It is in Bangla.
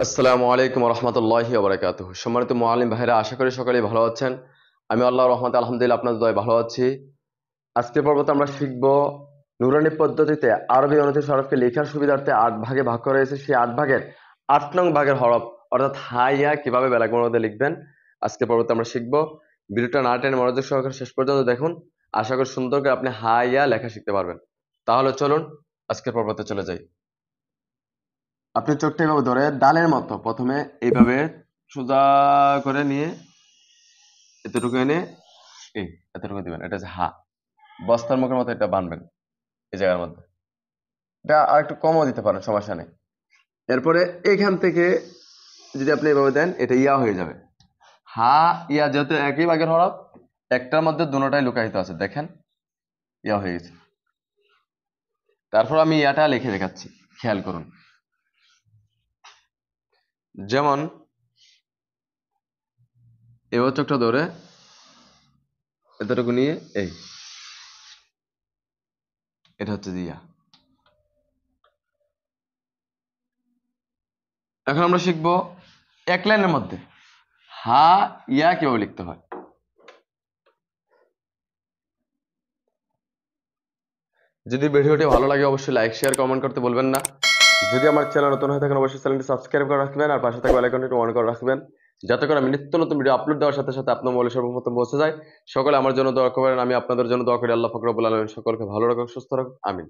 আসসালামু আলাইকুম রহমতুল্লাহি ওবরাকাতুহু। সম্মানিত মুআল্লিম ভাইরা, আশা করি সকলেই ভালো আছেন। আমি আল্লাহর রহমতে আলহামদুলিল্লাহ আপনাদের দয়ায় ভালো আছি। আজকের পর্বতে আমরা শিখব নুরানি পদ্ধতিতে আরবি অনুচ্ছেদ হরফকে লেখার সুবিধার্থে 8 ভাগে ভাগ করা হয়েছে। সেই 8 ভাগের 8 নং ভাগের হরফ অর্থাৎ হাইয়া কিভাবে ব্যালাগমনের মধ্যে লিখবেন আজকের পর্বতে আমরা শিখব। ভিডিওটা না টেনে মনোযোগ সহকারে শেষ পর্যন্ত দেখুন। আশা করি সুন্দর করে আপনি হাইয়া লেখা শিখতে পারবেন। তাহলে চলুন আজকের পর্বতে চলে যাই। আপনি চোখটা এইভাবে ধরে ডালের মতো প্রথমে এইভাবে সোজা করে নিয়ে এতটুকু এনে এই এতটুকু দিবেন। এটা হচ্ছে হা। বস্তার মুখের মতো এটা বানবেন এই জায়গার মধ্যে। এটা আর একটু কমও দিতে পারেন, সমস্যা নেই। এরপরে এখান থেকে যদি আপনি এভাবে দেন এটা ইয়া হয়ে যাবে। হা ইয়া যেহেতু একই ভাগের হরফ, একটার মধ্যে দুটোটাই লুকায়িত আছে, দেখেন ইয়া হয়ে গেছে। তারপর আমি ইয়াটা লিখে দেখাচ্ছি, খেয়াল করুন। যেমন এবার চোখটা ধরে এতটুকু নিয়ে এই এটা হচ্ছে ইয়া। এখন আমরা শিখব এক লাইনের মধ্যে হা ইয়া কিভাবে লিখতে হয়। যদি ভিডিওটি ভালো লাগে অবশ্যই লাইক শেয়ার কমেন্ট করতে বলবেন না। যদি আমার চ্যানেল নতুন হয়ে থাকেন অবশ্যই চ্যানেলটি সাবস্ক্রাইব করে রাখবেন আর পাশে থাকা বেল আইকনটি অন করে রাখবেন, যাতে করে আমি নিত্য নতুন ভিডিও আপলোড দেওয়ার সাথে সাথে আপনার মোবাইলে সর্বপ্রথম পৌঁছে যায়। সকলে আমার জন্য দোয়া করবেন, আমি আপনাদের জন্য দোয়া করি। আল্লাহ পাক রব্বুল আলামিন সকলকে ভালো রাখুক, সুস্থ রাখুক, আমিন।